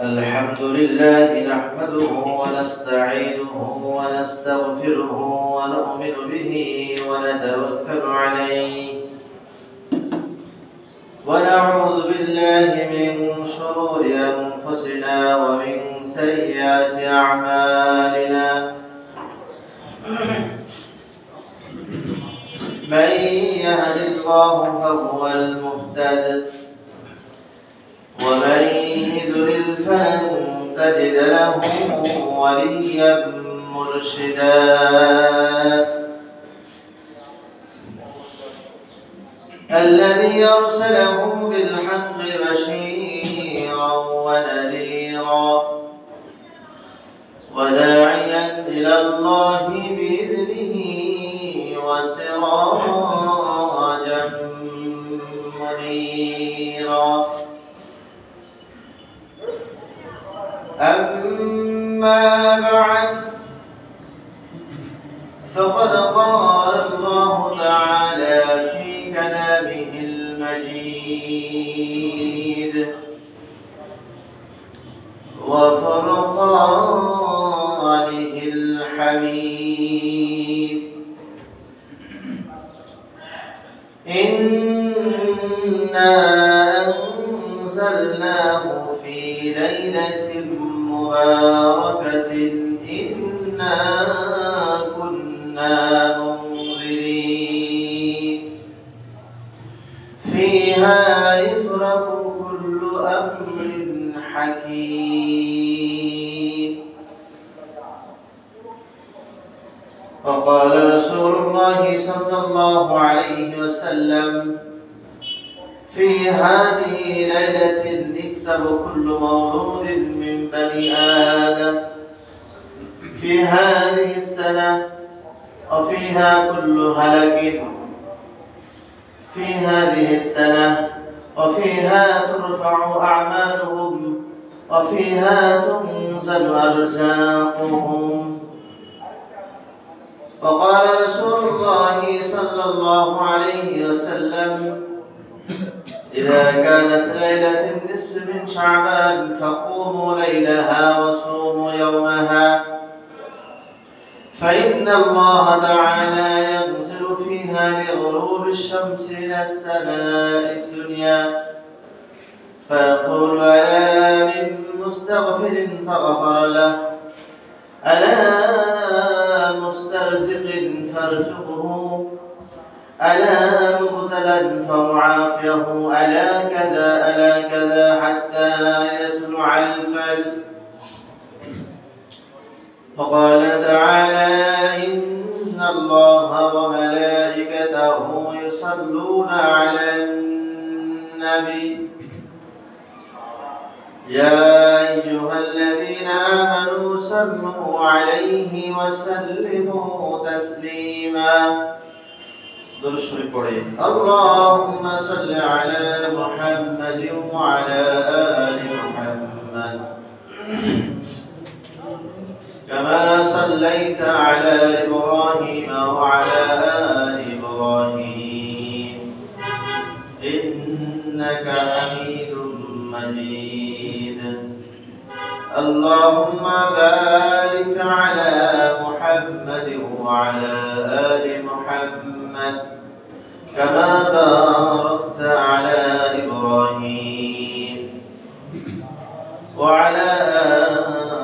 الحمد لله نحمده ونستعينه ونستغفره ونؤمن به ونتوكل عليه ونعوذ بالله من شرور أنفسنا ومن سيئات أعمالنا من يهد الله فهو المهتد ومن يضلل فلن تجد له وليا مرشدا الذي أرسله بالحق بشيرا ونذيرا وداعيا إلى الله بإذنه وسراجا منيرا أما بعد فقد قال الله تعالى في كلامه المجيد وفرقانه الحميد إنا أنزلناه في ليلة مباركة إنا كنا منذرين فيها يفرق كل أمر حكيم وقال رسول الله صلى الله عليه وسلم في هذه ليلة يكتب كل مولود من بني آدم في هذه السنة وفيها كل هلك في هذه السنة وفيها ترفع أعمالهم وفيها تنزل أرزاقهم وقال رسول الله صلى الله عليه وسلم إذا كانت ليلة النصف من شعبان فقوموا ليلها وصوموا يومها فإن الله تعالى ينزل فيها لغروب الشمس إلى السماء الدنيا فيقول ألا من مستغفر فغفر له ألا مسترزق فارزقه ألا مبتلا فمعافيه ألا كذا حتى يطلع الفجر وقال تعالى إن الله وملائكته يصلون على النبي يا أيها الذين آمنوا صلوا عليه وسلموا تسليما اللهم صل على محمد وعلى آل محمد كما صليت على إبراهيم وعلى آل إبراهيم إنك حميد مجيد اللهم بارك على محمد وعلى آل محمد كما باركت على إبراهيم وعلى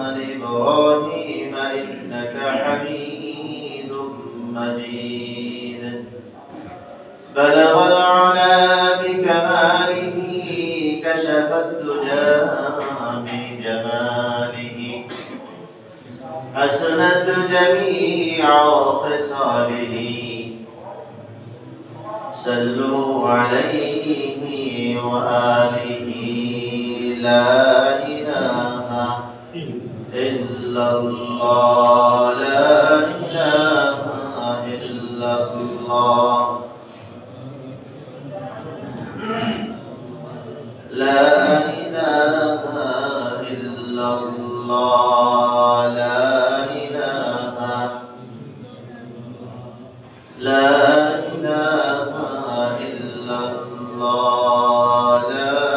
آل إبراهيم إنك حميد مجيد بلغ العلا بكماله كشف الدجى بجماله حسنت جميع خصاله صلوا عليه وآله لا إله إلا الله لا إله إلا الله لا إله إلا الله لا إله لا إله إلا الله لا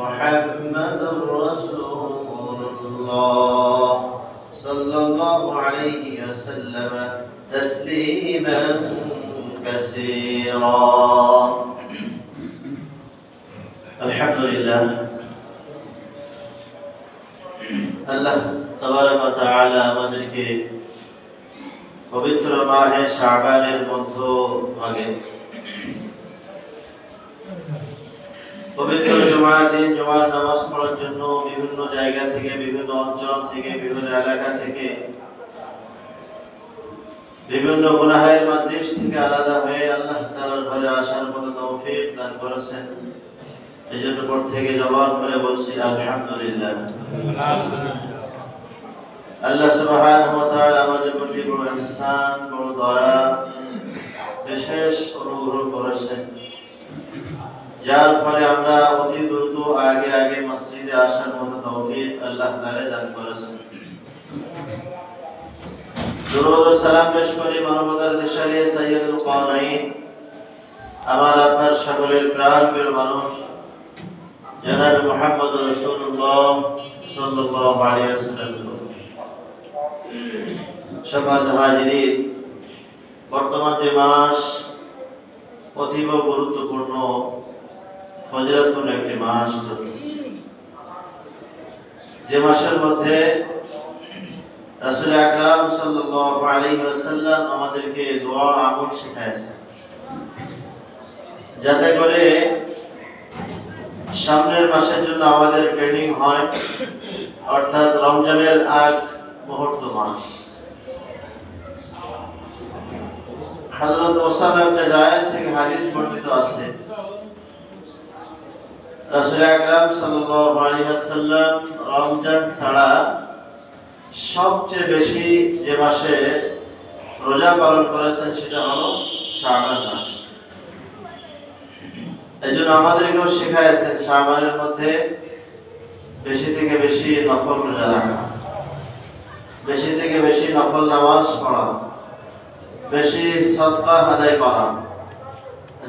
محمد رسول الله صلى الله عليه وسلم تسليما كثيرا الحمد لله আল্লাহ তাবারক ওয়া তাআলা আমাদেরকে পবিত্র মাহে শাবানের মধ্যভাগে পবিত্র জুমার দিন জুমার নামাজ পড়ার জন্য বিভিন্ন জায়গা থেকে, বিভিন্ন অঞ্চল থেকে, বিভিন্ন এলাকা থেকে, বিভিন্ন গুনাহের মাজলিস থেকে আলাদা হয়ে আল্লাহ তাআলার ঘরে আসার মতো তৌফিক দান করেছেন। এজন্য প্রত্যেকে জবান করে বলছি আলহামদুলিল্লাহ। আল্লাহ সুবহানাহু ওয়া তাআলা আমাদের প্রতি বড় ইহসান, বড় দয়া, বিশেষ অনুগ্রহ করেছেন, যার ফলে আমরা অতি দ্রুত আগে মসজিদে আসার মতো তৌফিক আল্লাহ তাআলা দান করেছেন। দরুদ ও সালাম পেশ করি মানবতার দিশারি সাইয়্যিদুল কাওনাইন, আমার আপনার সকলের প্রাণপ্রিয় মানুষ জনাব মুহাম্মদ রাসূলুল্লাহ সাল্লাল্লাহু আলাইহি ওয়াসাল্লাম। সম্মানিত হাজিরিন, বর্তমান যে মাস অতীব গুরুত্বপূর্ণ, ফজিলতপূর্ণ একটি মাস চলতেছে, যে মাসের মধ্যে রাসূল আকরাম সাল্লাল্লাহু আলাইহি ওয়াসাল্লাম আমাদেরকে দোয়া আমল শিখাইছেন, যাতে করে সামনের মাসের জন্য আমাদের ট্রেনিং হয়, অর্থাৎ রমজানের আগ মুহূর্ত মাস। হযরত ওসামা ইবনে যায়েদ থেকে হাদিস বর্ণিত আছে, রাসূল আকরাম সাল্লাল্লাহু আলাইহি ওয়াসাল্লাম রমজান ছাড়া সবচেয়ে বেশি যে মাসে রোজা পালন করেছেন সেটা হলো শাবান মাস। এজন্য আমাদেরকেও শেখায়ছেন শাবানের মধ্যে বেশি থেকে বেশি নফল রোজা রাখা, বেশি থেকে বেশি নফল নামাজ পড়া, বেশি সদকা আদায় করা,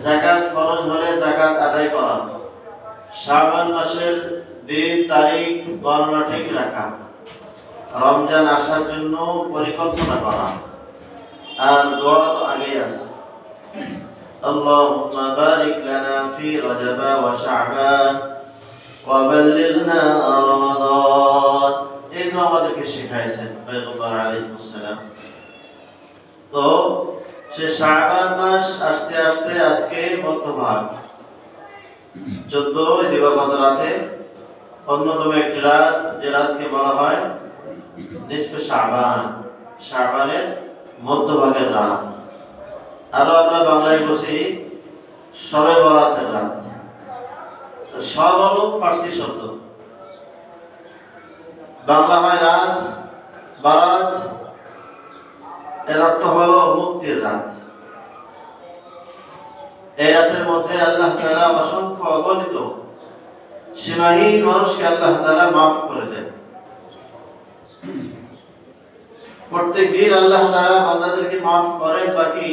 যাকাত ফরজ হলে যাকাত আদায় করা, শাবান মাসের দিন তারিখ গণনা ঠিক রাখা, রমজান আসার জন্য পরিকল্পনা করা, আর দোয়া তো আগেই আছে। اللهم بارك لنا في رجب وشعبان وبلغنا رمضان। এই দোয়া আমাদেরকে শিখাইছেন পয়গম্বর আলাইহিস সালাম। তো সে শাবান মাস আসতে আসতে আজকে মধ্যভাগ 14 দিবাগত রাতে অন্যতম একটি রাত, যে রাতকে বলা হয় নিসফে শাবান, শাবানের মধ্যভাগের রাত। আরো আমরা বাংলায় বসি শবে বরাতের রাত। সব হলো ফার্সি শব্দ, বাংলা হয় রাত, বারাত এর অর্থ হলো মুক্তির রাত। এই রাতের মধ্যে আল্লাহ তাআলা অসংখ্য অগণিত সীমাহীন মানুষকে আল্লাহ তাআলা মাফ করে দেন। প্রত্যেক দিন আল্লাহ তাআলা বান্দাদেরকে মাফ করেন, বাকি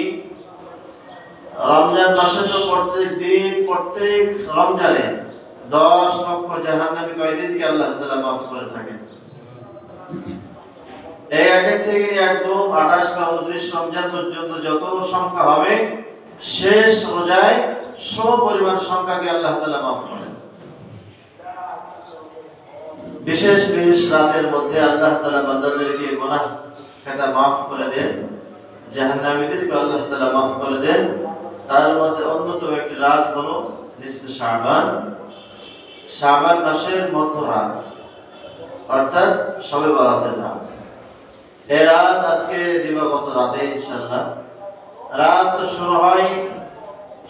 রমজান মাসে তো প্রত্যেক দিন প্রত্যেক রমজানে 10 লক্ষ জাহান্নামী কয়েদিকে আল্লাহ তাআলা মাফ করে থাকেন। এই আগে থেকে একদম 28 বা 29 রমজান পর্যন্ত যত সংখ্যা হবে, শেষ রোজায় সম পরিমাণ সংখ্যাকে আল্লাহ তাআলা মাফ করেন। বিশেষ বিশেষ রাতের মধ্যে আল্লাহ তাআলা বান্দাদেরকে গুনাহ খাতা মাফ করে দেন, জাহান্নামীদেরকে আল্লাহ তাআলা মাফ করে দেন। তার মধ্যে অন্যতম একটি রাত হলো নিসফে শাবান, শাবান মাসের মধ্য রাত, অর্থাৎ শবে বরাতের রাত। এই রাত আজকে দিবাগত রাতে ইনশাআল্লাহ। রাত তো শুরু হয়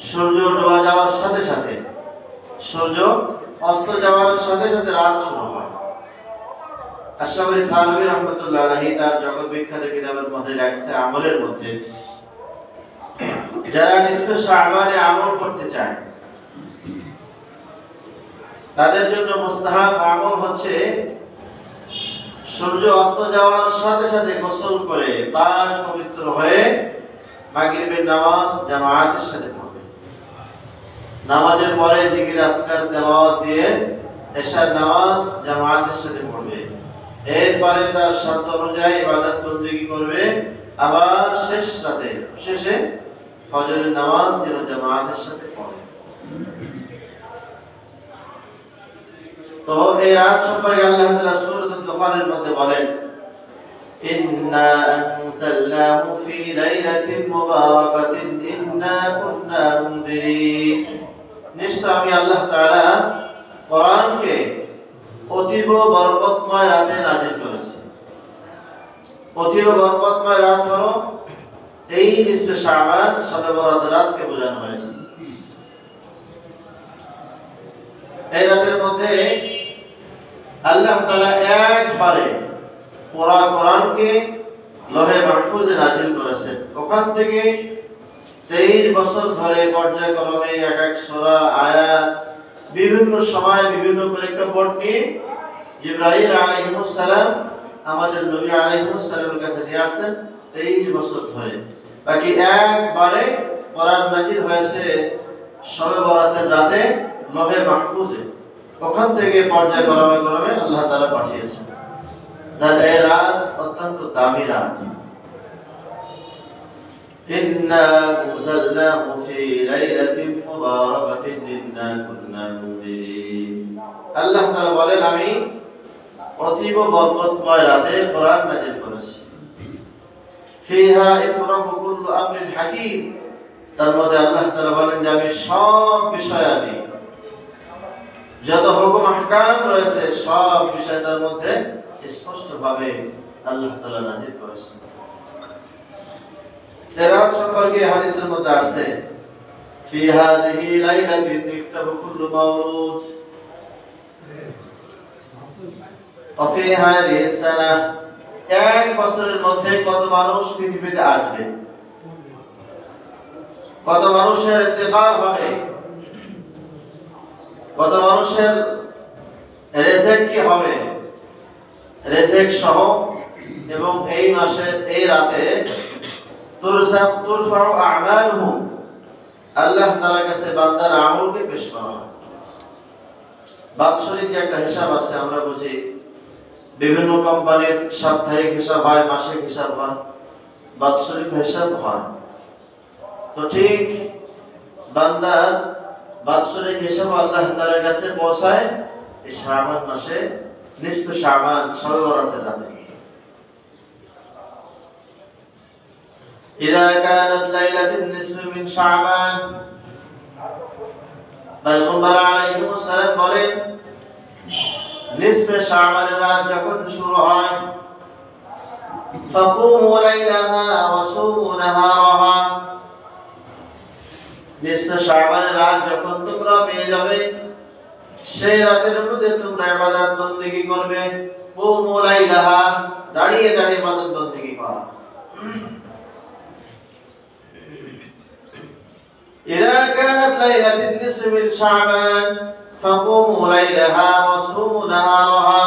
সূর্য ডোবা যাওয়ার সাথে সাথে, সূর্য অস্ত যাওয়ার সাথে সাথে রাত শুরু হয়। আশরাফী থানভী রাহমাতুল্লাহ আলাইহি তার জগৎ বিখ্যাত কিতাবের মধ্যে লেখছে, আমলের মধ্যে যারা নিসফে শাবানে আমল করতে চায় তাদের জন্য মুস্তাহাব আমল হচ্ছে সূর্য অস্ত যাওয়ার সাথে সাথে গোসল করে পাক পবিত্র হয়ে মাগরিবের নামাজ জামাতের সাথে পড়বে। নামাজের পরে জিকির আজকার তেলাওয়াত দিয়ে এশার নামাজ জামাতের সাথে পড়বে, এরপরে তার সাধ্য অনুযায়ী ইবাদত বন্দেগী করবে, আবার শেষে ফজরের নামাজ যেন জামাতের সাথে পড়ে। তো এই রাত সম্পর্কে আল্লাহ তাআলা সূরাতুল দুখানের মধ্যে বলেন, ইন্না আনসালনাহু ফি লাইলাতিন মুবারাকাতিন ইন্না কুন্না মুনদিরিন। নিশ্চয় আমি আল্লাহ তাআলা কোরআনকে অতীব বরকতময় রাতে নাযিল করেছি। অতীব বরকতময় রাত হলো এই নিসফে শাবান, শবে বরাতের রাতকে বোঝানো হয়েছে। এই রাতের মধ্যে আল্লাহ তাআলা একবারে পুরা কোরআনকে লৌহে মাহফুজে নাযিল করেছেন। ওখান থেকে 23 বছর ধরে পর্যায়ক্রমে এক এক সূরা, আয়াত, বিভিন্ন সময় বিভিন্ন প্রেক্ষাপট নিয়ে জিবরাইল আলাইহিস সালাম আমাদের নবী আলাইহিস সালামের কাছে নিয়ে আসছেন 23 বছর ধরে। বাকি একবারে কোরআন নাযিল হয়েছে শবে বরাতের রাতে লৌহে মাহফুজে। ওখান থেকে পর্যায়ক্রমে আল্লাহ তাআলা পাঠিয়েছেন। তার এই রাত অত্যন্ত দামি রাত। ইন্না আনজালনাহু ফি লাইলাতিন মুবারাকাতিন ইন্না কুন্না মুনদিরিন। আল্লাহ তাআলা বলেন, আমি অতীব বরকতময় রাতে কোরআন নাযিল করেছি। ফিহা ইফরাকু কুল্লু আমরিন হাকীম। তার মধ্যে আল্লাহ তাআলা বলেন যে আমি সব বিষয়াদি, যত হুকুম আহকাম রয়েছে সব বিষয় তার মধ্যে স্পষ্টভাবে আল্লাহ তাআলা নাযিল করেছেন। রাত সম্পর্কে হাদিসের মধ্যে আসছে, ফি হাযিহি লাইলাতিন ইফতাহু কুল্লু মাউলুদ ওয়া ফি হাযিহি সানাহ। এক বছরের মধ্যে কত মানুষ পৃথিবীতে আসবে, কত মানুষের ইন্তেকাল হবে, কত মানুষের রিজিক কি হবে, রিজিক সহ। এবং এই মাসের এই রাতে তুরফাউ আমালুহুম, আল্লাহ তাআলার কাছে বান্দার আমলকে পেশ করা হয়। বাৎসরিক একটা হিসাব আছে, আমরা বুঝি বিভিন্ন কোম্পানির সাপ্তাহিক হিসাব হয়, মাসিক হিসাব হয়, বাৎসরিক হিসাব হয়। তো ঠিক বান্দার বাৎসরিক হিসাব আল্লাহ তাআলার কাছে পৌঁছায় এই শাবান মাসে নিসফে শাবান, শবে বরাতের রাতে। إذا كانت ليلة النصف من شعبان পয়গম্বর আলাইহিস সালাম বলেন, নিসফে শাবানের রাত যখন শুরু হয়, ফাকুমু লাইলাহা ওয়া সুমু নাহারাহা। নিসফে শাবানের রাত যখন তোমরা পেয়ে যাবে, সেই রাতের মধ্যে তোমরা ইবাদত বন্দেগী করবে। কুমু লাইলাহা, দাঁড়িয়ে দাঁড়িয়ে ইবাদত বন্দেগী করা। إذا كانت ليلة النصف من شعبان فقوموا ليلها وصوموا نهارها।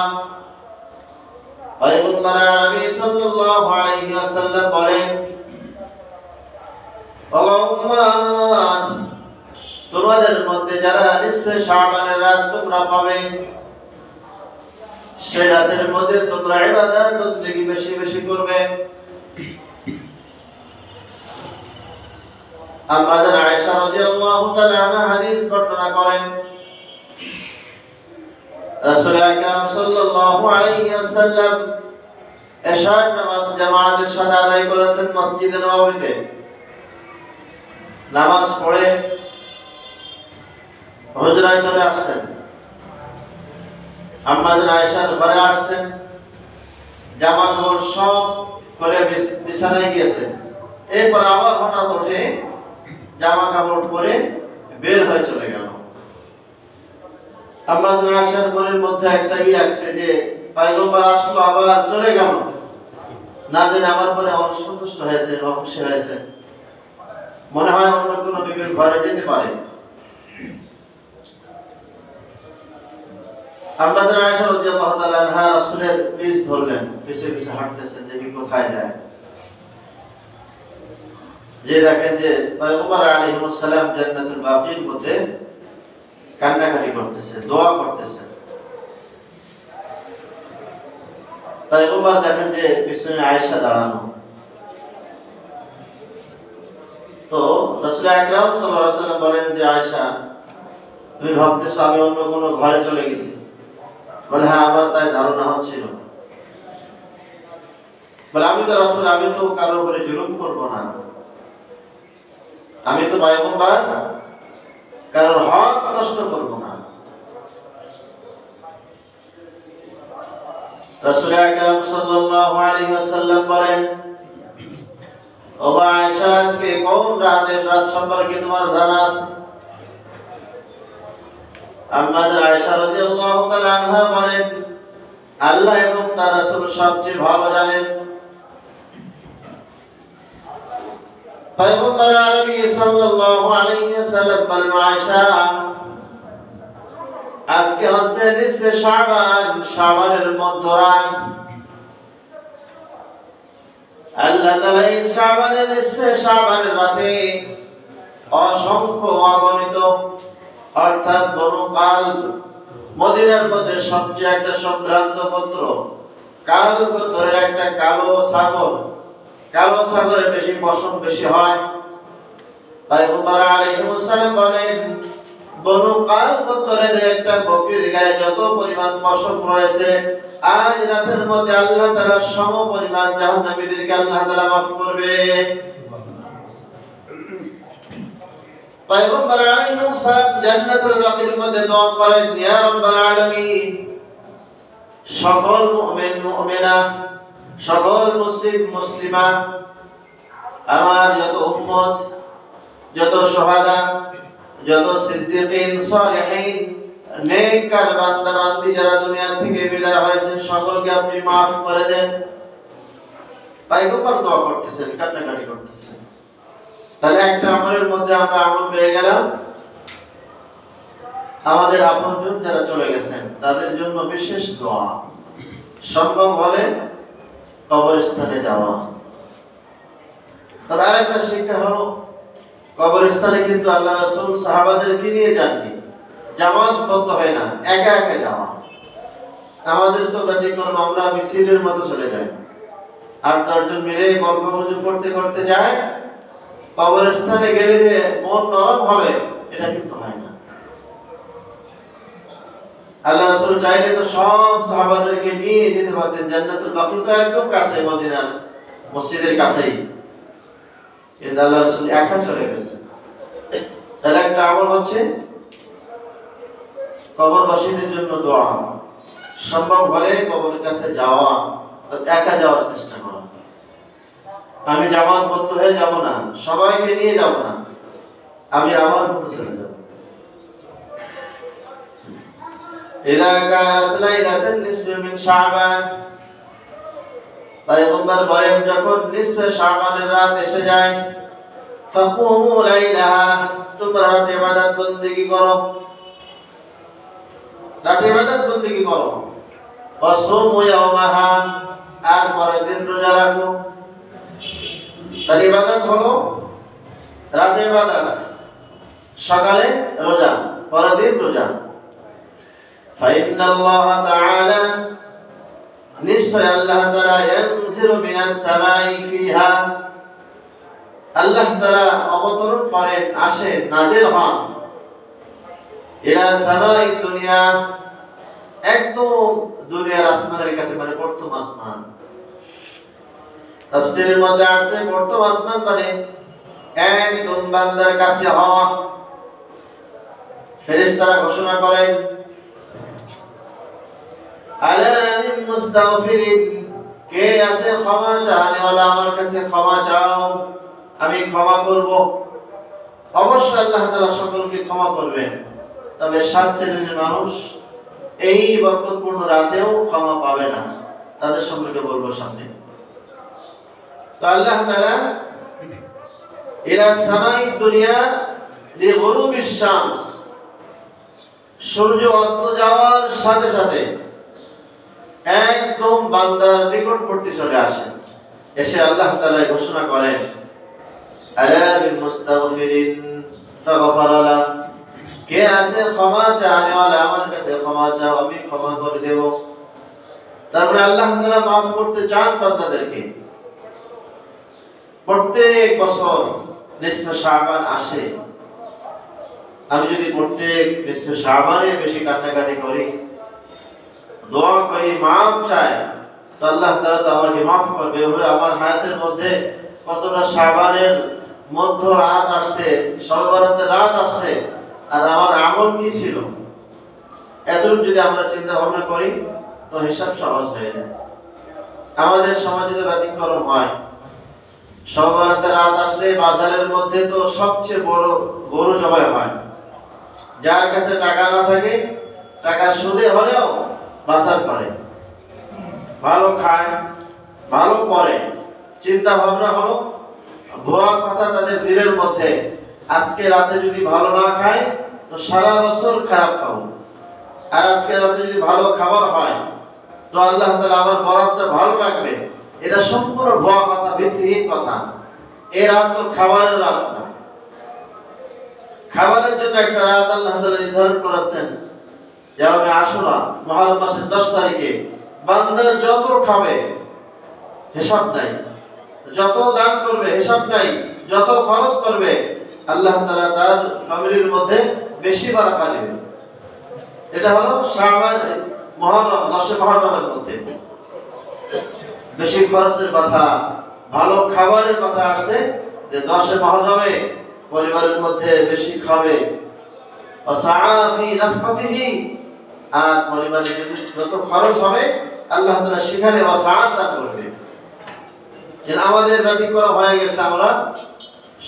পয়গম্বর নবী সাল্লাল্লাহু আলাইহি ওয়াসাল্লাম বলেন, ও উম্মত, তোমাদের মধ্যে যারা নিসফে শাবানের রাত তোমরা পাবে, সেই রাতের মধ্যে তোমরা ইবাদত বন্দেগী বেশি বেশি করবে। আম্মাজান আয়েশা রাদিয়াল্লাহু তাআলা আনহা হাদিস বর্ণনা করেন, রাসূল আকরাম সাল্লাল্লাহু আলাইহি ওয়াসাল্লাম এশার নামাজ জামাতের সাথে আদায় করেছেন মসজিদে নববীতে। নামাজ পড়ে হুজরায় চলে আসছেন, আম্মাজান আয়েশার ঘরে আসছেন, জামা কাপড় সব করে বিছানায় গিয়েছেন। এরপর আবার হঠাৎ উঠে জামা কাপড় পরে বের হয়ে চলে গেল। আম্মাজান আয়েশার মনের মধ্যে একটা লাগছে যে পয়গম্বর আসলো আবার চলে গেল, না জানি আমার পরে অসন্তুষ্ট হয়েছে, অখুশি হয়েছে, মনে হয় অন্য কোনো বিবির ঘরে যেতে পারে। আম্মাজান আয়েশা রাদিয়াল্লাহু তাআলা আনহা রাসূলের পিছ ধরলেন, পিছে পিছে হাঁটতেছেন যে কোথায় যায়। যে দেখেন যে পয়গম্বর আলাইহিস সালাম জান্নাতুল বাকির মধ্যে কান্নাকাটি করতেছে, দোয়া করতেছে। পয়গম্বর দেখেন যে পিছনে আয়েশা দাঁড়ানো। তো রাসূল আকরাম সাল্লাল্লাহু আলাইহি ওয়াসাল্লাম বলেন যে আয়েশা, তুমি ভাবতেছো আমি অন্য কোনো ঘরে চলে গেছি? বলে হ্যাঁ, আমার তাই ধারণা হচ্ছিল। বলে আমি তো রাসূল, আমি তো কারোর উপরে জুলুম করব না, আমি তো পয়গম্বর, কারোর হক নষ্ট করব না। রাসূল আকরাম সাল্লাল্লাহু আলাইহি ওয়াসাল্লাম বলেন, ও আয়েশা, আজকে কোন রাতের রাত সম্পর্কে তোমার জানা আছে? আম্মা আয়েশা রাদিয়াল্লাহু তাআলা আনহা বলেন, আল্লাহ এবং তার রাসূল সবচেয়ে ভালো জানেন। পয়গম্বর আরবি সাল্লাল্লাহু আলাইহি ওয়াসাল্লাম বলেন, আয়েশা, আজকে হচ্ছে নিসফে শাবান, শাবানের মধ্যরাত। আল্লাহ তাআলা এই শাবানের নিসফে শাবানের রাতে অসংখ্য অগণিত, অর্থাৎ বনু কালব, মদিনার মধ্যে সবচেয়ে একটা সম্ভ্রান্ত গোত্র, কালব গোত্রের একটা কালো ছাগলের বেশি পশম বেশি হয়। পয়গম্বর আলাইহিস সালাম বলেন, বনু কালব গোত্রের একটা বকরির গায়ে যত পরিমাণ পশম রয়েছে, আজ রাতের মধ্যে আল্লাহ তাআলা সম পরিমাণ জাহান্নামীদেরকে আল্লাহ তাআলা মাফ করবে। পয়গম্বর আলাইহিস সালাম জান্নাতুল বাকির মধ্যে দোয়া করেন, ইয়া রাব্বাল আলামিন, সকল মুমিন মুমিনা, সকল মুসলিম মুসলিমা, আমার যত উম্মত, যত শুহাদা, যত সিদ্দিকিন, সালিহিন, নেককার বান্দা বান্দি যারা দুনিয়া থেকে বিদায় হয়েছেন, সকলকে আপনি মাফ করে দেন। পয়গম্বর দোয়া করতেছেন, কান্নাকাটি করতেছেন। তাহলে একটা আমলের মধ্যে আমরা আমল পেয়ে গেলাম, আমাদের আপনজন যারা চলে গেছেন তাদের জন্য বিশেষ দোয়া, সম্ভব হলে কবরস্থানে যাওয়া। তবে আরেকটা শিক্ষা হলো, কবরস্থানে কিন্তু আল্লাহ রাসূল সাহাবাদেরকে নিয়ে যাননি, জামাতবদ্ধ হয় না, একা একা যাওয়া। আমাদের তো ব্যতিক্রম, আমরা মিছিলের মতো চলে যাই, ৮-১০ জন মিলে গল্প গুজব করতে করতে যায়। কবরস্থানে গেলে যে মন নরম হবে, এটা কিন্তু হয় না। আল্লাহ রাসূল চাইলে তো সব সাহাবাদেরকে নিয়ে যেতে পারতেন, জান্নাতুল বাকি তো একদম কাছে, মদিনার মসজিদের কাছেই, কিন্তু আল্লাহ রাসূল একা চলে গেছেন। তাহলে একটা আমল হচ্ছে কবরবাসীদের জন্য দোয়া, সম্ভব হলে কবরের কাছে যাওয়া, একা যাওয়ার চেষ্টা করা। আমি জামাতবদ্ধ হয়ে যাব না, সবাইকে নিয়ে যাব না, আমি আমার মতো চলে যাব। ইযা কানাত লাইলাতুন নিসফি মিন শাবান, পয়গম্বর বলেন যখন নিসফে শাবানের রাত এসে যায়, ফাকুমু লাইলাহা, তোমরা রাতে ইবাদত বন্দেগী করো, রাতে ইবাদত বন্দেগী করো। ওয়াসুমু ইয়াওমাহা, আর পরের দিন রোজা রাখো। তাহলে ইবাদত হলো রাতে ইবাদত, সকালে রোজা, পরের দিন রোজা। ফাইন্নাল্লাহ তাআলা, নিশ্চয় আল্লাহ তাআলা, ইয়ানজিলু মিনাস সামাই ফিহা, আল্লাহ তাআলা অবতরণ করেন, আসেন, নাজিল হন, ইলা সামাই দুনিয়া, একদম দুনিয়ার আসমানের কাছে, মানে প্রথম আসমান। তাফসীরের মধ্যে আছে প্রথম আসমান মানে একদম বান্দার কাছে হওয়া। ফেরেশতারা ঘোষণা করেন, আলা মিন মুস্তাগফিরিন, কে আছে ক্ষমা চাওয়ালা, আমার কাছে ক্ষমা চাও, আমি ক্ষমা করব। অবশ্যই আল্লাহ তাআলা সকলকে ক্ষমা করবেন, তবে 7 শ্রেণীর মানুষ এই বরকতপূর্ণ রাতেও ক্ষমা পাবে না, তাদের সম্পর্কে বলবো সামনে। তো আল্লাহ তাআলা ইলা সামাই দুনিয়া লিগুরুবিশ শামস, সূর্য অস্ত যাওয়ার সাথে সাথে একদম বান্দার নিকটবর্তী চলে আসে, এসে আল্লাহ তাআলা ঘোষণা করেন, আলা বিল মুস্তাগফিরিন ফাগফারা লাহ, কে আছে ক্ষমা চাওয়ালা, আমার কাছে ক্ষমা চাও, আমি ক্ষমা করে দেব। তারপরে আল্লাহ তাআলা মাফ করতে চান বান্দাদেরকে। প্রত্যেক বছর নিসফে শাবান আসে, আমি যদি প্রত্যেক নিসফে শাবানে বেশি কান্নাকাটি করি, দোয়া করি, মাফ চাই, তো আল্লাহ তাআলা তো আমাকে মাফ করবে। এভাবে আমার হায়াতের মধ্যে কতটা শাবানের মধ্য রাত আসছে, শবে বরাতের রাত আসছে, আর আমার আমল কি ছিল, এতটুকু যদি আমরা চিন্তা ভাবনা করি তো হিসাব সহজ হয়ে যায়। আমাদের সমাজে তো ব্যতিক্রম হয়। শবে বরাতের রাত আসলে বাজারের মধ্যে তো সবচেয়ে বড় গরু জবাই হয়। যার কাছে টাকা না থাকে, টাকা সুদে হলেও বাজার করে, ভালো খায়, ভালো পরে, চিন্তা ভাবনা হলো ভুয়া কথা তাদের দিলের মধ্যে, আজকে রাতে যদি ভালো না খায় তো সারা বছর খারাপ খাবো, আর আজকে রাতে যদি ভালো খাবার হয় তো আল্লাহ তাআলা আমার বরাতটা ভালো রাখবে। এটা সম্পূর্ণ ভুয়া কথা, ভিত্তিহীন কথা। এই রাত তো খাবারের রাত না। খাবারের জন্য একটা রাত আল্লাহ তাআলা নির্ধারণ করেছেন, যেমন আশুরা মুহররম মাসের 10 তারিখে বান্দা যত খাবে হিসাব নাই, যত দান করবে হিসাব নাই, যত খরচ করবে আল্লাহ তাআলা তার ফ্যামিলির মধ্যে বেশি বারাকা দিবেন। এটা হলো শাবান মুহররম 10 মুহররমের মধ্যে বেশি খরচের কথা, ভালো খাবারের কথা আসছে যে 10 মুহররমে পরিবারের মধ্যে বেশি খাবে, ওয়াসাআফি নাফকাতিহি, আর পরিবারে যত খরচ হবে আল্লাহ তাআলা সেখানে ওয়াসাআত দান করবে। যেন আমাদের ব্যতিক্রম হয়ে গেছে, আমরা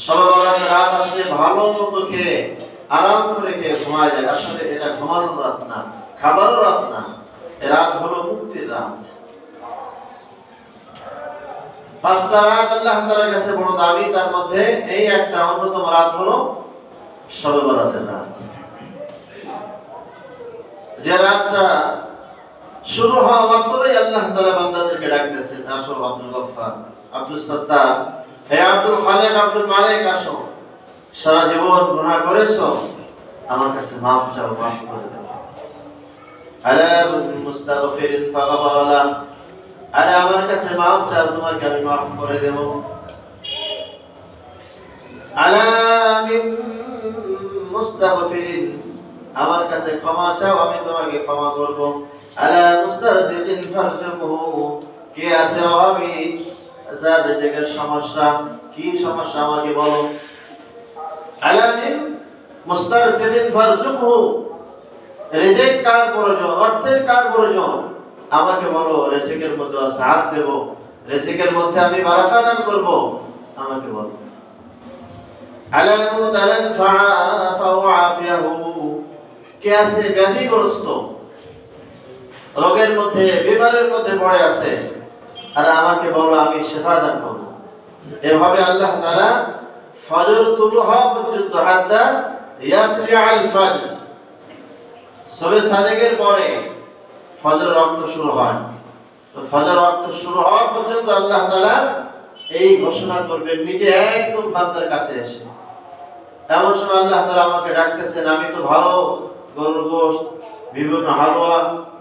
শবে বরাতের রাত আসলে ভালো মতো খেয়ে আরাম করে খেয়ে ঘুমায় যায়। আসলে এটা ঘুমানোর রাত না, খাবারের রাত না, এই রাত হলো মুক্তির রাত। 5টা রাত আল্লাহ তাআলার কাছে বড় দামি, তার মধ্যে এই একটা অন্যতম রাত হলো শবে বরাতের রাত। যে রাতটা শুরু হওয়া মাত্রই আল্লাহ তাআলা বান্দাদেরকে ডাকতেছেন, আসো আব্দুল গফফার, আব্দুল সত্তার, হে আব্দুল খালেক, আব্দুল মালিক, আসো, সারা জীবন গুনাহ করেছো, আমার কাছে মাফ চাও, মাফ করে দাও। আলা মুস্তাগফিরিন ফাগফার লাহ, আরে আমার কাছে মাফ চাও, তোমাকে আমি মাফ করে দেব। আলা মিন মুস্তাগফিরিন, আমার কাছে ক্ষমা চাও, আমি তোমাকে ক্ষমা করব। আলা মুস্তারজিকিন ফারজুকহু, কে আছে অভাবী, যার রিজিকের সমস্যা, কি সমস্যা আমাকে বলো। আলা মিন মুস্তারজিকিন ফারজুকহু, রিজিক কার প্রয়োজন, অর্থের কার প্রয়োজন, আমাকে বলো, রিজিকের মধ্যে সাহায্য দেব, রিজিকের মধ্যে আমি বারাকা দান করব, আমাকে বলো। আলা মুতালান ফাআফিয়াহু, কে আছে ব্যাধিগ্রস্ত, রোগের মধ্যে, বিমারের মধ্যে পড়ে আছে, আর আমাকে বলো, আমি শিফা দান করব। এভাবে আল্লাহ তাআলা ফজর তুলু হওয়া পর্যন্ত, হাত্তা ইয়াতলিআল ফজর, সবে সাদেকের পরে ফজর রক্ত শুরু হয়, তো ফজর রক্ত শুরু হওয়া পর্যন্ত আল্লাহ তাআলা এই ঘোষণা করবেন নিজে একদম বান্দার কাছে এসে। এমন সময় আল্লাহ তাআলা আমাকে ডাকতেছেন, আমি তো ভালো গরুর গোশত, বিভিন্ন হালুয়া,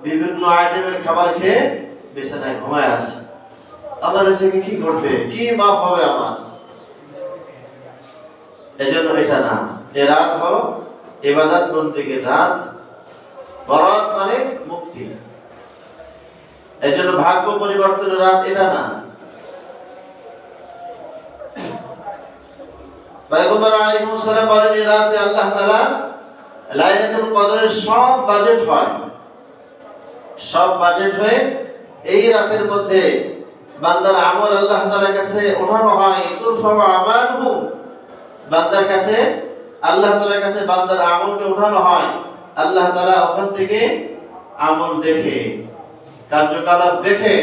বিভিন্ন আইটেমের খাবার খেয়ে বিছানায় ঘুমায় আছি, আমার কাছে কি ঘটবে, কি মাফ হবে আমার? এজন্য এটা না, এ রাত হলো ইবাদত বন্দেগীর রাত, বরাত মানে মুক্তি। এজন্য ভাগ্য পরিবর্তনের রাত এটা না। পয়গম্বর আলাইহিস সালাম বলেন, এই রাতে আল্লাহ তাআলা লাইলাতুল কদরের সব বাজেট হয়, সব বাজেট হয়ে এই রাতের মধ্যে বান্দার আমল আল্লাহ তাআলার কাছে ওঠানো হয়। তুরফাউ আমালহু, বান্দার কাছে, আল্লাহ তাআলার কাছে বান্দার আমলকে ওঠানো হয়। আল্লাহ তাআলা ওখান থেকে আমল দেখে, কার্যকলাপ দেখে,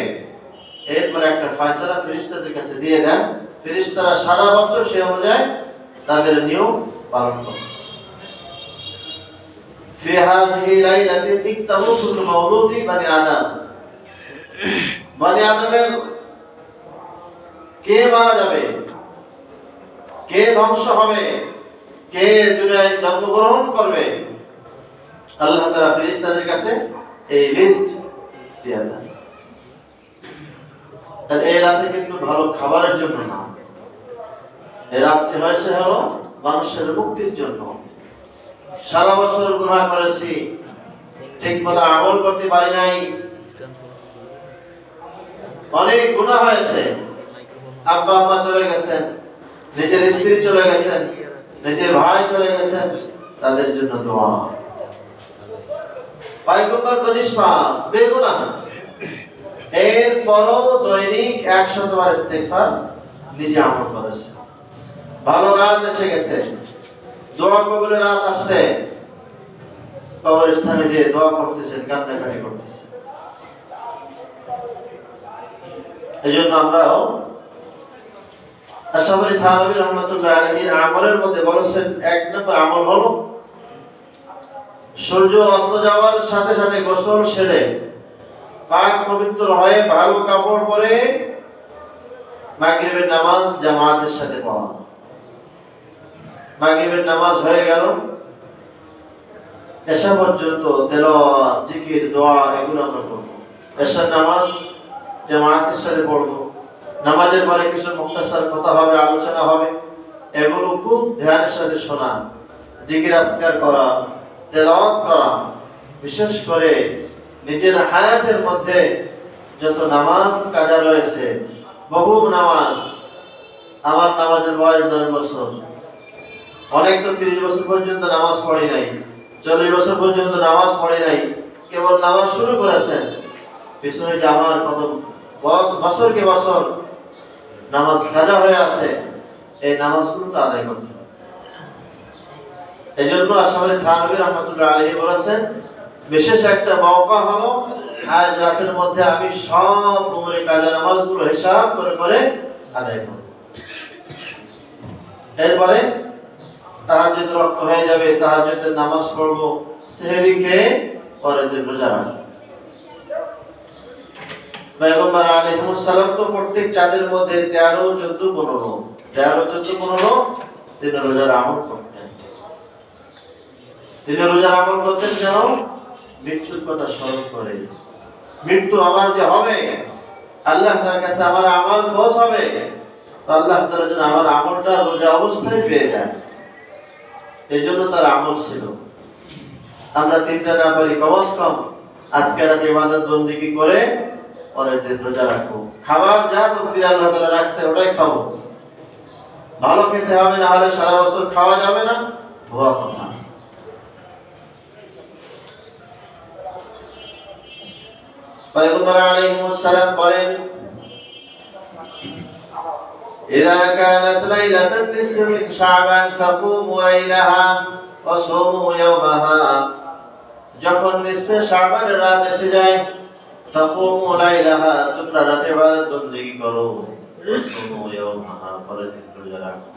এরপর একটা ফয়সালা ফেরেশতাদের কাছে দিয়ে দেন। ফেরেশতারা সারা বছর সে অনুযায়ী তাদের নিয়ম পালন করে। ফি হাযিহি লাইলাতিন ইকতামুল মাওলুদি বনি আদম, বনি আদমের কে মারা যাবে, কে ধ্বংস হবে, কে দুনিয়ায় জন্মগ্রহণ করবে, আল্লাহ তাআলা ফেরেশতাদের কাছে এই লিস্ট দিয়ে দেন। তাহলে এই রাতে কিন্তু ভালো খাবারের জন্য না, এই রাতটি হয়েছে হলো মানুষের মুক্তির জন্য। সারা বছর গুনাহ করেছি, ঠিক মতো আমল করতে পারি নাই, অনেক গুনাহ হয়েছে, আব্বা আম্মা চলে গেছেন, নিজের স্ত্রী চলে গেছেন, নিজের ভাই চলে গেছেন, তাদের জন্য দোয়া। পয়গম্বর তো নিষ্পাপ বেগুনাহ, এরপরও দৈনিক 100 বার ইস্তিগফার নিজে আমল করেছে। ভালো রাত এসে গেছে, দোয়া কবুলের রাত আসছে, কবরস্থানে যে দোয়া করতেছেন, কান্নাকাটি করতেছেন। এজন্য আমরাও আশরাফী থানভী রাহমাতুল্লাহ আলাইহি আমলের মধ্যে বলেছেন, এক নম্বর আমল হলো সূর্য অস্ত যাওয়ার সাথে সাথে গোসল সেরে পাক পবিত্র হয়ে ভালো কাপড় পরে মাগরিবের নামাজ জামাতের সাথে পড়া। মাগরিবের নামাজ হয়ে গেল, এশা পর্যন্ত তেলাওয়াত, জিকির, দোয়া এগুলো আমরা করব। এশার নামাজ জামাতের সাথে পড়ব, নামাজের পরে কিছু মুখতাসার কথা হবে, আলোচনা হবে, এগুলো খুব ধ্যানের সাথে শোনা, জিকির আজকার করা, তেলাওয়াত করা। বিশেষ করে নিজের হায়াতের মধ্যে যত নামাজ কাজা রয়েছে, বহু নামাজ, আমার নামাজের বয়স 10 বছর, অনেক তো 30 বছর পর্যন্ত নামাজ পড়ে নাই, 40 বছর পর্যন্ত নামাজ পড়ে নাই, কেবল নামাজ শুরু করেছেন, পিছনে যে আমার কত বছরকে বছর নামাজ কাজা হয়ে আছে, এই নামাজগুলো তো আদায় করতে হবে। এই জন্য আশরাফী থানভী রাহমাতুল্লাহ আলাইহি বলেছেন, বিশেষ একটা মওকা হলো আজ রাতের মধ্যে আমি সব উমরে কাজা নামাজগুলো হিসাব করে করে আদায় করব। এরপরে তাহাজ্জুদ রক্ত হয়ে যাবে, তাহাজ্জুদের নামাজ পড়ব, সেহরি খেয়ে পরের দিন রোজা রাখব। পয়গম্বর আলাইহিস সালাম তো প্রত্যেক চাঁদের মধ্যে 13, 14, 15 দিন রোজার আমল করতেন। তিনি রোজার আমল করতেন যেন মৃত্যুর কথা স্মরণ করে, মৃত্যু আমার যে হবে, আল্লাহ তার কাছে আমার আমল পৌঁছাবে, তো আল্লাহ তাআলা যেন আমার আমলটা রোজা অবস্থায় পেয়ে যায়, এই জন্য তার আমল ছিল। আমরা 3টা না পারি, কমস কম আজকে রাতে ইবাদত বন্দেগী করে পরের দিন রোজা রাখবো। খাবার যা তকদিরে আল্লাহ তাআলা রাখছে ওটাই খাবো, ভালো খেতে হবে, না হলে সারা বছর খাওয়া যাবে না, ভুয়া কথা। পয়গম্বর আলাইহিস সালাম বলেন, ইযা কানাত লাইলাতুন নিসফি মিন শাবান ফাকুমু লাইলাহা ওয়া সুমু ইয়াওমাহা, যখন নিসফে শাবানের রাত এসে যায়, ফাকুমু লাইলাহা, তোমরা রাতে ইবাদত বন্দেগী করো, ওয়া সুমু ইয়াওমাহা, পরের দিন রোজা রাখো।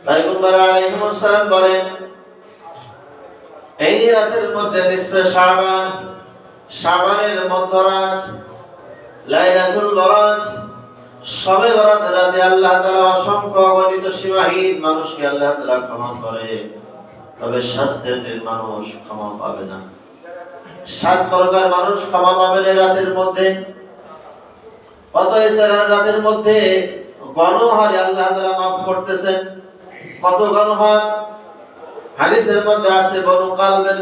পয়গম্বর আলাইহিস সালাম বলেন, এই রাতের মধ্যে নিসফে শাবান, শাবানের মধ্যরাত, লাইলাতুল বরাত, শবে বরাত রাতে আল্লাহ তাআলা অসংখ্য অগণিত সীমাহীন মানুষকে আল্লাহ তাআলা ক্ষমা করে, তবে 7 শ্রেণীর মানুষ ক্ষমা পাবে না। 7 প্রকার মানুষ ক্ষমা পাবে এই রাতের মধ্যে। কত রাতের মধ্যে গণহারে আল্লাহ তাআলা মাফ করতেছেন, কত গণহার। হাদিসের মধ্যে আছে, বনু কালবের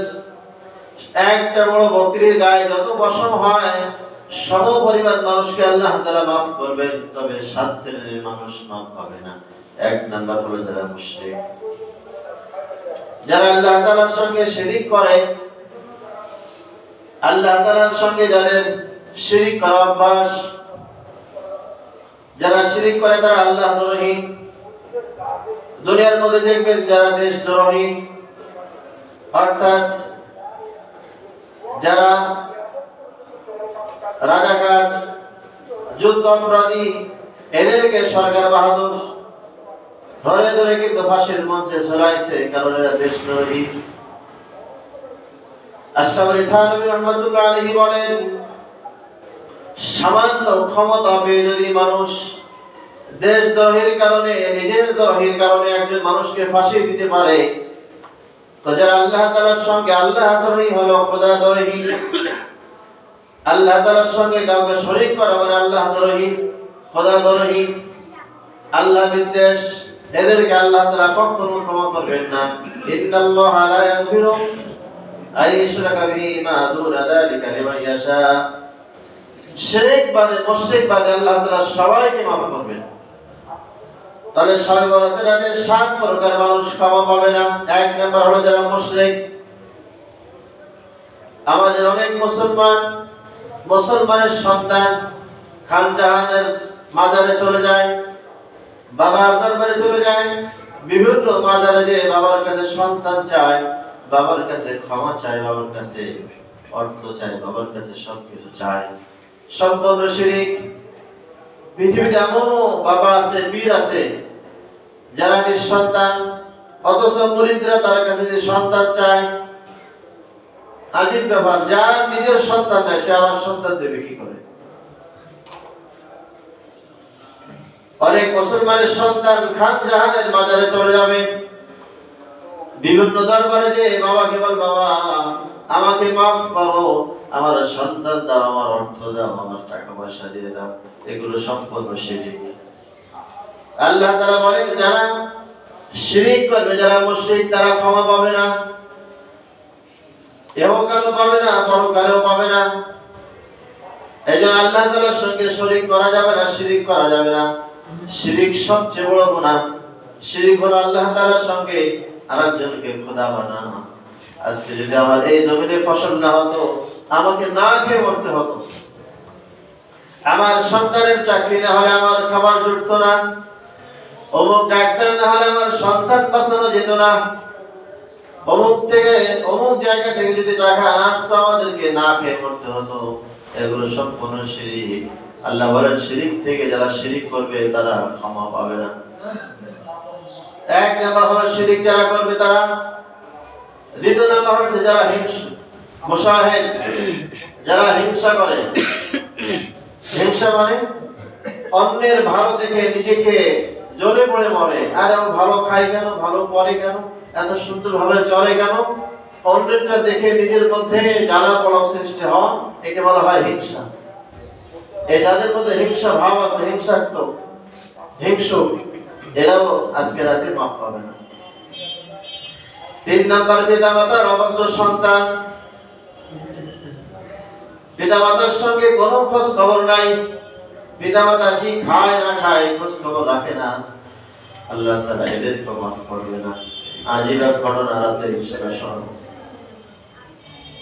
একটা বড় বকরির গায়ে যত পশম হয়, সম পরিমাণ মানুষকে আল্লাহ তাআলা মাফ করবেন, তবে 7 শ্রেণীর মানুষ মাফ পাবে না। 1 নাম্বার হলো যারা মুশরিক, যারা আল্লাহ তাআলার সঙ্গে শিরিক করে, আল্লাহ তাআলার সঙ্গে যাদের শিরিক করা অভ্যাস, যারা শিরিক করে তারা আল্লাহ দ্রোহী। দুনিয়ার মধ্যে দেখবেন যারা দেশদ্রোহী, অর্থাৎ যারা রাজাকার, যুদ্ধ অপরাধী, এদেরকে সরকার বাহাদুর ধরে ধরে কিন্তু ফাঁসির মঞ্চে ঝোলাইছে, কারণ এরা দেশদ্রোহী। আশরাফী থানভী রাহমাতুল্লাহ আলাইহি বলেন, সামান্য ক্ষমতা পেয়ে যদি মানুষ দেশদ্রোহের কারণে, নিজের দ্রোহের কারণে একজন মানুষকে ফাঁসি দিতে পারে, তো যারা আল্লাহ তাআলার সঙ্গে আল্লাহ দ্রোহী হলো খোদা দ্রোহী, আল্লাহ তাআলার সঙ্গে কাউকে শরীক করা মানে আল্লাহ দ্রোহী, খোদা দ্রোহী, আল্লাহ বিদ্বেষ, এদেরকে আল্লাহ তাআলা কখনো ক্ষমা করবেন না। ইন্নাল্লাহা লা ইয়াগফিরু আন ইউশরাকা বিহি মা দুনা যালিকা লিমান ইয়াশা। শিরক বাদে মুশরিক বাদে আল্লাহ তাআলা সবাইকে মাফ করবেন। তাহলে সবাই বলতে রাতে 7 প্রকার মানুষ ক্ষমা পাবে না। 1 নাম্বার হলো যারা মুশরিক। আমাদের অনেক মুসলমানের সন্তান খান জাহানের মাজারে চলে যায়, বাবার দরবারে চলে যায়, বিভিন্ন মাজারে যে বাবার কাছে সন্তান চায়, বাবার কাছে ক্ষমা চায়, বাবার কাছে অর্থ চায়, বাবার কাছে সবকিছু চায়, সম্পূর্ণ শিরক। পৃথিবীতে এমনও বাবা আছে, পীর আছে যারা নিঃসন্তান, অথচ মুরিদরা তার কাছে যে সন্তান চায়। আজীব ব্যাপার, যার নিজের সন্তান নাই সে আমার সন্তান দেবে কি করে? অনেক মুসলমানের সন্তান খান জাহানের মাজারে চলে যাবে, বিভিন্ন দরবারে যে বাবাকে বল, বাবা আমাকে মাফ করো, আমার সন্তান দাও, আমার অর্থ দাও, আমার টাকা পয়সা দিয়ে দাও। এগুলো সম্পূর্ণ শিরক। আল্লাহ তাআলা বলেন যারা শিরক করবে, যারা মুশরিক, তারা ক্ষমা পাবে না, ইহকালও পাবে না, পরকালেও পাবে না। এইজন্য আল্লাহ তাআলার সঙ্গে শরীক করা যাবে না, শিরক করা যাবে না। শিরক সবচেয়ে বড় গুনাহ। শিরক হলো আল্লাহ তাআলার সঙ্গে আরেকজনকে খোদা বানানো। আজকে যদি আমার এই জমিনে ফসল না হতো, আমাকে না খেয়ে মরতে হতো। আমার সন্তানের চাকরি না হলে আমার খাবার জুটতো না, অমুক ডাক্তার না হলে আমার সন্তান বাঁচানো যেত না, অমুক জায়গা থেকে যদি টাকা না আসতো আমাদেরকে না খেয়ে মরতে হতো। এগুলো সম্পূর্ণ শিরক। আল্লাহ বলেন শিরক থেকে যারা শিরক করবে তারা ক্ষমা পাবে না। 1 নাম্বার হলো শিরক যারা করবে তারা। 2 নাম্বার হচ্ছে যারা মুশাহিদ, যারা হিংসা করে। হিংসা মানে অন্যের ভালো দেখে নিজেকে জ্বলে পড়ে মরে। আরে ও ভালো খায় কেন, ভালো পরে কেন, এত সুন্দর ভাবে চলে কেন, অন্যেরটা দেখে নিজের মধ্যে জ্বালা পোড়া সৃষ্টি হয়, একে বলা হয় হিংসা। এই যাদের মধ্যে হিংসা ভাব আছে, হিংসুক, এরাও আজকে রাতে মাফ পাবে না। 3 নাম্বার পিতামাতার অবাধ্য সন্তান। পিতামাতার সঙ্গে কোনো খোঁজ খবর নাই, পিতামাতা কি খায় না খায় খোঁজ খবর রাখে না, আল্লাহ তাআলা এদেরকে মাফ করবে না। আজীবন ঘটনা রাতে হিসেবে শোনো।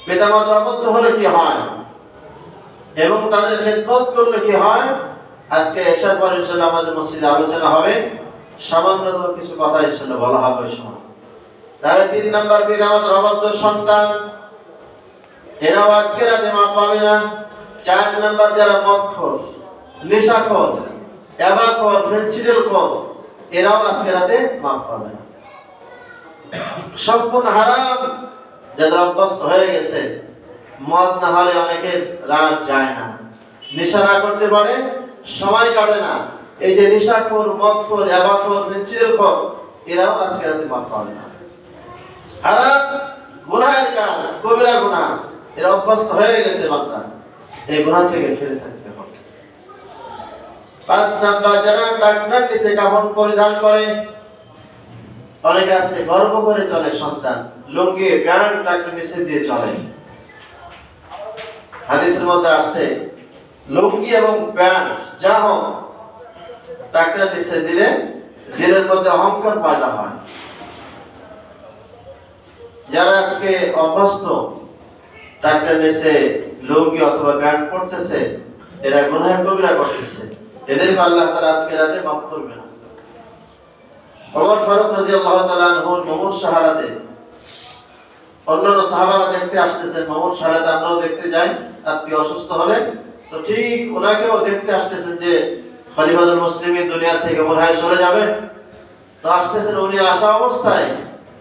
পিতামাতার অবাধ্য হলে কি হয় এবং তাদের খেদমত করলে কি হয়, আজকে এশার পর ইনশাআল্লাহ আমাদের মসজিদে আলোচনা হবে। সামান্য কিছু কথা ইনশাআল্লাহ বলা হবে সময়। তাহলে 3 নাম্বার পিতামাতার অবাধ্য সন্তান, এরাও আজকে রাতে মাফ পাবে না। 4 নাম্বার যারা মদখোর, নেশাখোর, ইয়াবাখোর, ফেন্সিডিলখোর, এরাও আজকে রাতে মাফ পাবে না। সম্পূর্ণ হারাম যাদের অভ্যস্ত হয়ে গেছে, মদ না হলে অনেকের রাত যায় না, নেশা না করতে পারে সময় কাটে না। এই যে নেশাখোর, মদখোর, ইয়াবাখোর, ফেন্সিডিলখোর, এরাও আজকে রাতে মাফ পাবে না। হারাম গুনাহের কাজ, কবিরা গুনাহ, এরা অভ্যস্ত হয়ে গেছে বান্দা, এই গুনাহ থেকে ফিরে থাকতে হবে। 5 নাম্বার যারা টাকনার নিচে কাফন পরিধান করে। অনেক আছে গর্ব করে চলে সন্তান, লুঙ্গি প্যান্ট টাকনার নিচে দিয়ে চলে। হাদিসের মধ্যে আসছে লুঙ্গি এবং প্যান্ট যা হোক টাকনার নিচে দিলে দিলের মধ্যে অহংকার পয়দা হয়। যারা আজকে অভ্যস্ত টাকনার নিচে লুঙ্গি অথবা প্যান্ট পরতেছে, এরা গুনাহ কবিরা করতেছে, এদেরকে আল্লাহ তাআলা আজকে রাতে মাফ করবে না। ওমর ফারুক রাদিয়াল্লাহু তাআলা আনহুর মমর শাহাদাতে অন্যান্য সাহাবারা দেখতে আসতেছেন, মমর শাহাদাতে আমরাও দেখতে যাই। আত্মীয় অসুস্থ হলে তো ঠিক ওনাকেও দেখতে আসতেছেন যে খলিফাতুল মুসলিমিন দুনিয়া থেকে মনে হয় চলে যাবে, তো আসতেছেন। উনি আসা অবস্থায়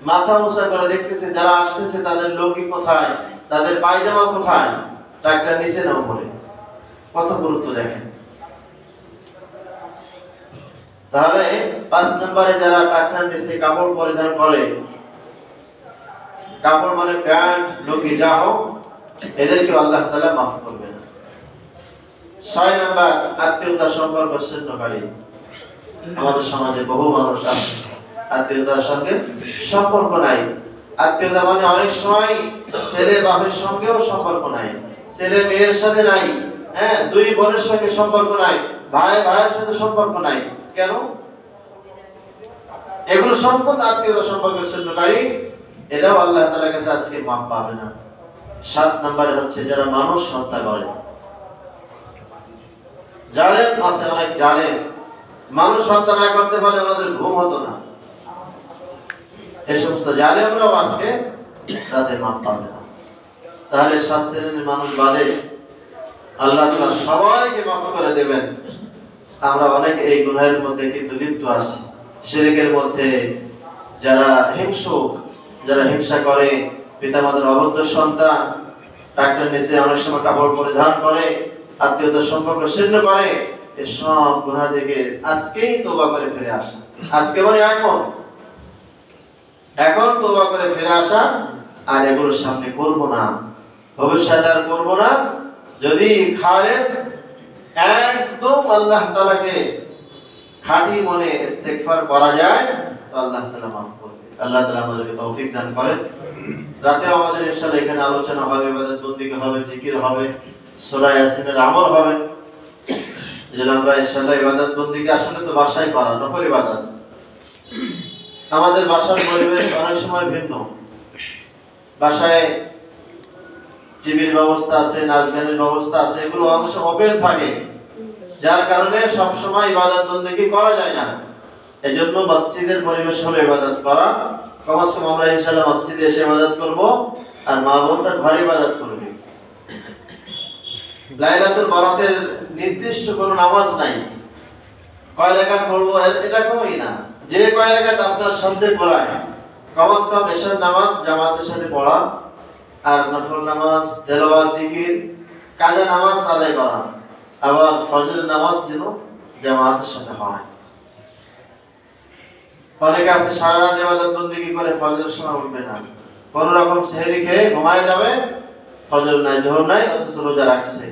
মাথা উঁচা করে দেখতেছে যারা আসতেছে তাদের লুঙ্গি কোথায়, তাদের পায়জামা কোথায়, টাকটার নিচে না উপরে। কত গুরুত্ব দেখেন। তাহলে 5 নম্বরে যারা টাকটার নিচে কাপড় পরিধান করে কাপড় মানে প্যান্ট লুঙ্গি যা হোক, এদেরকে আল্লাহ তাআলা মাফ করবে না। 6 নাম্বার, আত্মীয়তার সম্পর্ক ছিন্নকারী। আমাদের সমাজে বহু মানুষ আছে আত্মীয়তার সঙ্গে সম্পর্ক নাই। আত্মীয়তা মানে অনেক সময় ছেলে বাপের সঙ্গেও সম্পর্ক নাই, ছেলে মেয়ের সাথে নাই, হ্যাঁ, দুই বোনের সঙ্গে সম্পর্ক নাই, ভাই ভাইয়ের সাথে সম্পর্ক নাই। কেন? এগুলো সম্পূর্ণ আত্মীয়তা সম্পর্কের ছিন্নকারী। এটাও আল্লাহ তাআলার কাছে আজকে মাফ পাবে না। 7 নম্বরে হচ্ছে যারা মানুষ হত্যা করে। জালেম আছে, অনেক জালেম। মানুষ হত্যা না করতে পারলে আমাদের ঘুম হতো না। এই সমস্ত জালেমরাও আজকে রাতে মাফ পাবে না। তাহলে 7 শ্রেণীর মানুষ বাদে আল্লাহ তাআলা সবাইকে মাফ করে দেবেন। আমরা অনেক এই গুনাহের মধ্যে কিন্তু লিপ্ত আছি। শিরকের মধ্যে যারা হিংসুক, যারা হিংসা করে, পিতামাতার অবদ্ধ সন্তান, ডাক্তার নিচে অনেক সময় কাপড় পরিধান করে, আত্মীয়তার সম্পর্ক ছিন্ন করে, এসব গুনাহ থেকে আজকেই তওবা করে ফিরে আসা। আজকে মানে এখন তওবা করে ফিরে আসা, আর এগুলোর সামনে করব না, ভবিষ্যতে আর করব না। যদি খালেস একদম আল্লাহ তাআলাকে খাঁটি মনে ইস্তেগফার করা যায়, তো আল্লাহ তাআলা মাফ করবে। আল্লাহ তাআলা আমাদেরকে তৌফিক দান করেন। রাতেও আমাদের ইনশাআল্লাহ এখানে আলোচনা হবে, ইবাদত বন্দেগী হবে, জিকির হবে, সূরা ইয়াসিনের আমল হবে। যেন আমরা ইনশাআল্লাহ ইবাদত বন্দেগী আসলে তো বাসায় করা নফল ইবাদত। আমাদের বাসার পরিবেশ অনেক সময় ভিন্ন। বাসায় টিভির ব্যবস্থা আছে, নাচ গানের ব্যবস্থা আছে, এগুলো অনেক সময় ওপেন থাকে, যার কারণে সব সময় ইবাদত বন্দেগী করা যায় না। এজন্য মসজিদের পরিবেশ হলো ইবাদত করা। কমস কম আমরা ইনশাআল্লাহ মসজিদে এসে ইবাদত করব, আর মা বোনরা ঘরে ইবাদত করবে। লাইলাতুল বরাতের নির্দিষ্ট কোনো নামাজ নাই, কয় রাকাত পড়বো এটা কোনোই না। যে কয় রাকাত আপনার সাথে পড়ায়, কমস কম এশার নামাজ জামাতের সাথে পড়া, আর নফল নামাজ, তেলাওয়াত, জিকির, কাজা নামাজ আদায় করা, আবার ফজরের নামাজ যেন জামাতের সাথে হয়। অনেকে আপনি সারা রাত ইবাদত বন্দেগী করে ফজরের সময় উঠবে না, কোন রকম সেহরি খেয়ে ঘুমায় যাবে, ফজর নাই যোহর নাই, অথচ রোজা রাখছে।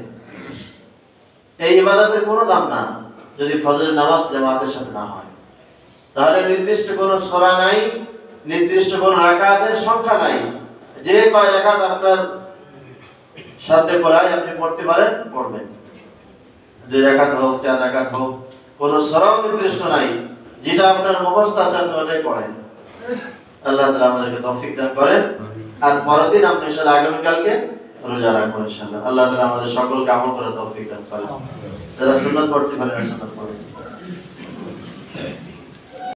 এই ইবাদতের কোনো দাম না যদি ফজরের নামাজ জামাতের সাথে না হয়। তাহলে নির্দিষ্ট কোনো সূরা নাই, নির্দিষ্ট কোনো রাকাতের সংখ্যা নাই। যে কয় রাকাত আপনার সাথে পড়ায় আপনি পড়তে পারেন, পড়বেন। 2 রাকাত হোক, 4 রাকাত হোক, কোনো সূরাও নির্দিষ্ট নাই। যেটা আপনার মুখস্থ আছে আপনি ওটাই পড়েন। আল্লাহ তাআলা আমাদেরকে তৌফিক দান করেন। আর পরের দিন আপনি ইনশাআল্লাহ আগামীকালকে রোজা রাখবেন ইনশাআল্লাহ। আল্লাহ তাআলা আমাদের সকলকে আমল করার তৌফিক দান করেন। যারা সুন্নাত পড়তে পারেন সুন্নাত পড়েন।